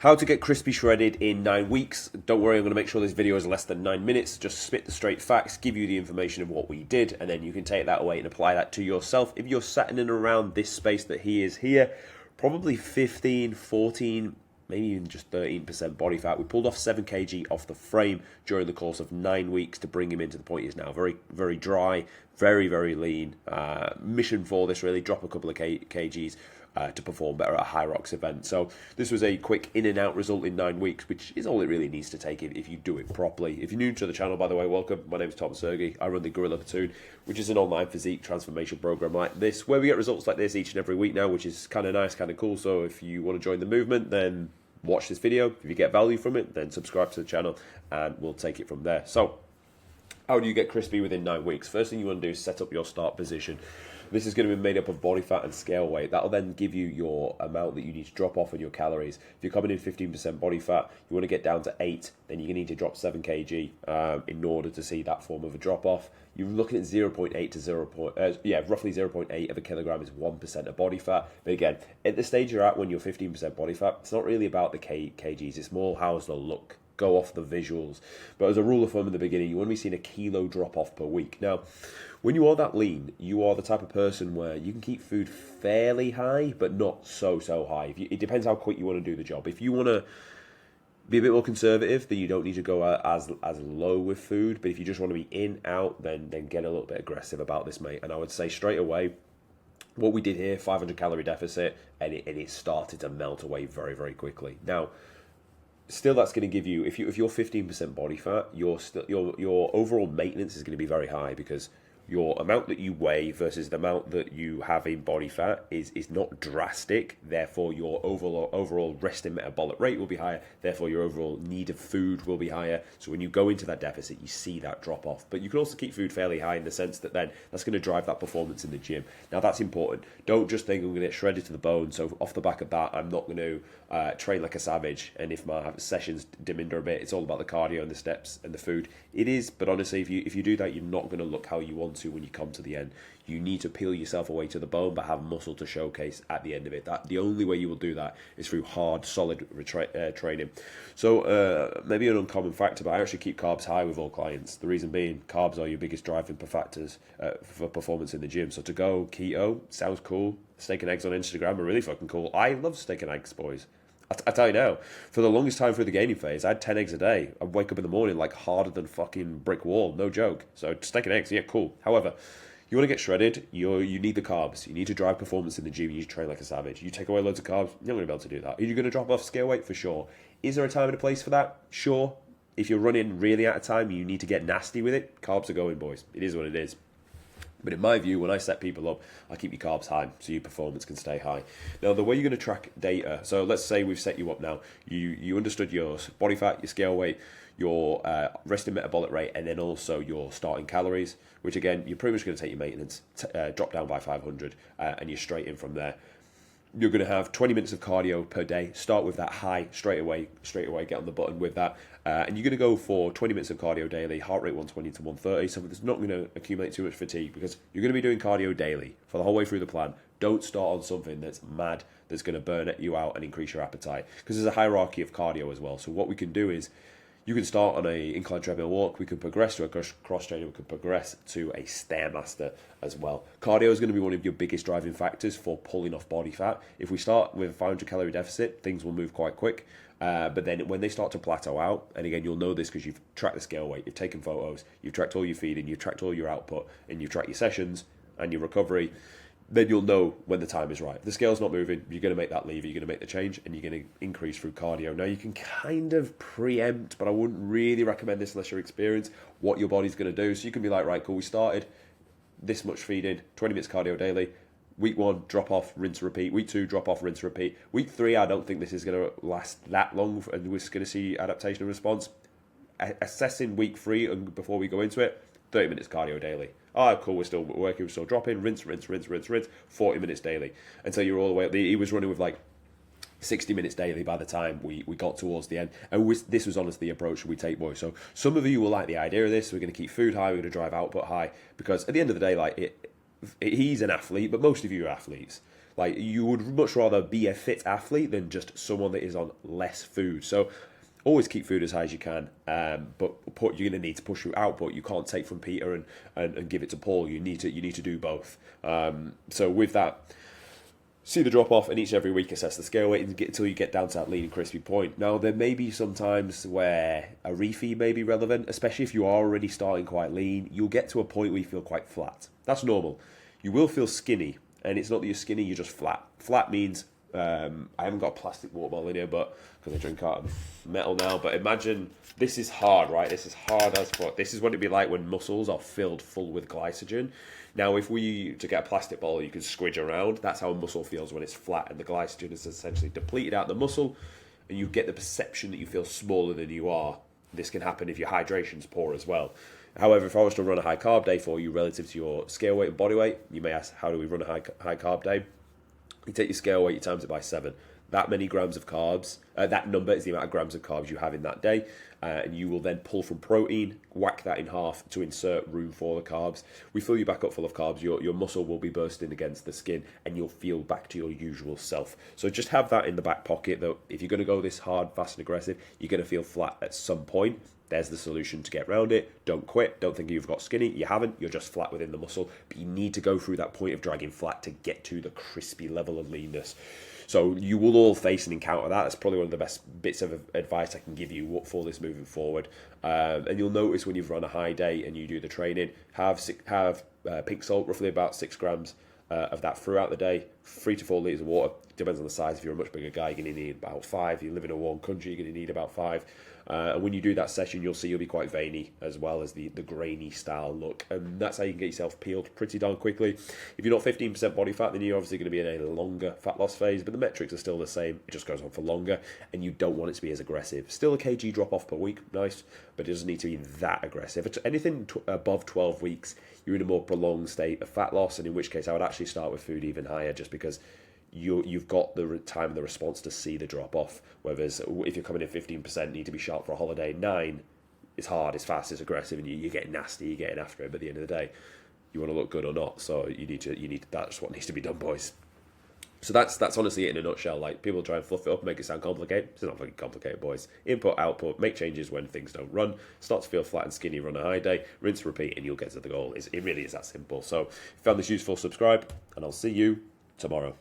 How to get crispy shredded in 9 weeks. Don't worry, I'm going to make sure this video is less than 9 minutes. Just spit the straight facts, give you the information of what we did, and then you can take that away and apply that to yourself. If you're sat in and around this space that he is here, probably 15, 14, maybe even just 13% body fat. We pulled off 7 kg off the frame during the course of 9 weeks to bring him into the point he is now. Very, very dry, very, very lean. Mission for this really, drop a couple of kgs. To perform better at a high rocks event. So this was a quick in and out result in 9 weeks, which is all it really needs to take if you do it properly. If you're new to the channel, by the way, welcome. My name is Tom Sergey. I run the Gorilla Platoon, which is an online physique transformation program like this, where we get results like this each and every week now, which is kind of nice, kind of cool. So if you want to join the movement, then watch this video. If you get value from it, then subscribe to the channel and we'll take it from there. So how do you get crispy within 9 weeks? First thing you want to do is set up your start position. This is going to be made up of body fat and scale weight. That'll then give you your amount that you need to drop off on your calories. If you're coming in 15% body fat, you want to get down to 8, then you're going to need to drop 7 kg in order to see that form of a drop off. You're looking at 0.8 to roughly 0.8 of a kilogram is 1% of body fat. But again, at the stage you're at when you're 15% body fat, it's not really about the kgs. It's more how's the look. Go off the visuals. But as a rule of thumb in the beginning, you want to be seeing a kilo drop off per week. Now, when you are that lean, you are the type of person where you can keep food fairly high, but not so high. It depends how quick you want to do the job. If you want to be a bit more conservative, then you don't need to go as low with food. But if you just want to be in, out, then get a little bit aggressive about this, mate. And I would say straight away, what we did here, 500 calorie deficit, and it started to melt away very, very quickly. Now, still, that's going to give you, if you're 15% body fat, your overall maintenance is going to be very high because your amount that you weigh versus the amount that you have in body fat is not drastic. Therefore, your overall resting metabolic rate will be higher. Therefore, your overall need of food will be higher. So when you go into that deficit, you see that drop off. But you can also keep food fairly high in the sense that then that's going to drive that performance in the gym. Now, that's important. Don't just think I'm going to get shredded to the bone. So off the back of that, I'm not going to train like a savage. And if my sessions diminish a bit, it's all about the cardio and the steps and the food. It is, but honestly, if you do that, you're not going to look how you want to when you come to the end. You need to peel yourself away to the bone, but have muscle to showcase at the end of it. The only way you will do that is through hard, solid training. So maybe an uncommon factor, but I actually keep carbs high with all clients. The reason being, carbs are your biggest driving factors for performance in the gym. So to go keto sounds cool. Steak and eggs on Instagram are really fucking cool. I love steak and eggs, boys. I tell you now, for the longest time through the gaining phase, I had 10 eggs a day. I'd wake up in the morning like harder than fucking brick wall, no joke. So steak and eggs, yeah, cool. However, you want to get shredded, you need the carbs. You need to drive performance in the gym. You need to train like a savage. You take away loads of carbs, you're not going to be able to do that. Are you going to drop off scale weight? For sure. Is there a time and a place for that? Sure. If you're running really out of time, you need to get nasty with it. Carbs are going, boys. It is what it is. But in my view, when I set people up, I keep your carbs high so your performance can stay high. Now, the way you're going to track data, so let's say we've set you up now. You understood your body fat, your scale weight, your resting metabolic rate, and then also your starting calories, which again, you're pretty much going to take your maintenance, drop down by 500, and you're straight in from there. You're going to have 20 minutes of cardio per day. Start with that high straight away, get on the button with that. And you're going to go for 20 minutes of cardio daily, heart rate 120 to 130. So it's not going to accumulate too much fatigue because you're going to be doing cardio daily for the whole way through the plan. Don't start on something that's mad, that's going to burn you out and increase your appetite. Because there's a hierarchy of cardio as well. So what we can do is, you can start on a incline treadmill walk, we could progress to a cross trainer, we could progress to a Stairmaster as well. Cardio is going to be one of your biggest driving factors for pulling off body fat. If we start with a 500 calorie deficit, things will move quite quick. But then when they start to plateau out, and again, you'll know this because you've tracked the scale weight, you've taken photos, you've tracked all your feeding, you've tracked all your output, and you've tracked your sessions and your recovery, then you'll know when the time is right. If the scale's not moving, you're going to make that lever, you're going to make the change, and you're going to increase through cardio. Now, you can kind of preempt, but I wouldn't really recommend this unless you're experienced, what your body's going to do. So you can be like, right, cool, we started this much feeding, 20 minutes cardio daily. Week 1, drop off, rinse, repeat. Week 2, drop off, rinse, repeat. Week 3, I don't think this is going to last that long, and we're going to see adaptation and response. Assessing week 3 and before we go into it, 30 minutes cardio daily. Oh, cool, we're still working, we're still dropping, rinse, 40 minutes daily. Until you're all the way up. He was running with like 60 minutes daily by the time we got towards the end. And this was honestly the approach we take, boys. So some of you will like the idea of this. We're going to keep food high, we're going to drive output high. Because at the end of the day, like he's an athlete, but most of you are athletes. Like, you would much rather be a fit athlete than just someone that is on less food. So always keep food as high as you can, but you're going to need to push your output. You can't take from Peter and give it to Paul. You need to do both. So with that, see the drop off, and each and every week assess the scale weight until you get down to that lean and crispy point. Now, there may be some times where a refeed may be relevant, especially if you are already starting quite lean. You'll get to a point where you feel quite flat. That's normal. You will feel skinny, and it's not that you're skinny, you're just flat. Flat means, I haven't got a plastic water bottle in here, but because I drink out of metal now, but imagine this is hard, right? This is hard as fuck. This is what it'd be like when muscles are filled full with glycogen. Now, if we to get a plastic bottle, you can squidge around. That's how a muscle feels when it's flat and the glycogen is essentially depleted out of the muscle, and you get the perception that you feel smaller than you are. This can happen if your hydration's poor as well. However, if I was to run a high carb day for you relative to your scale weight and body weight, you may ask, how do we run a high carb day? You take your scale weight, you times it by 7. That many grams of carbs, that number is the amount of grams of carbs you have in that day, and you will then pull from protein, whack that in half to insert room for the carbs. We fill you back up full of carbs, your muscle will be bursting against the skin, and you'll feel back to your usual self. So just have that in the back pocket, that if you're going to go this hard, fast and aggressive, you're going to feel flat at some point. There's the solution to get around it. Don't quit. Don't think you've got skinny. You haven't. You're just flat within the muscle. But you need to go through that point of dragging flat to get to the crispy level of leanness. So you will all face and encounter that. That's probably one of the best bits of advice I can give you for this moving forward. And you'll notice when you've run a high day and you do the training, have pink salt, roughly about 6 grams of that throughout the day. 3 to 4 litres of water. Depends on the size. If you're a much bigger guy, you're going to need about 5. If you live in a warm country, you're going to need about 5. And when you do that session, you'll see you'll be quite veiny as well as the grainy style look. And that's how you can get yourself peeled pretty darn quickly. If you're not 15% body fat, then you're obviously going to be in a longer fat loss phase. But the metrics are still the same. It just goes on for longer. And you don't want it to be as aggressive. Still a kg drop off per week. Nice. But it doesn't need to be that aggressive. Anything above 12 weeks, you're in a more prolonged state of fat loss. And in which case, I would actually start with food even higher, just because you've got the time and the response to see the drop off. Whereas if you're coming in 15%, need to be sharp for a holiday. 9, it's hard, it's fast, it's aggressive, and you're getting nasty, you're getting after it. But at the end of the day, you want to look good or not. So you need that's what needs to be done, boys. So that's honestly it in a nutshell. Like, people try and fluff it up and make it sound complicated. It's not fucking complicated, boys. Input, output, make changes when things don't run. Start to feel flat and skinny, run a high day, rinse, repeat, and you'll get to the goal. It really is that simple. So if you found this useful, subscribe, and I'll see you tomorrow.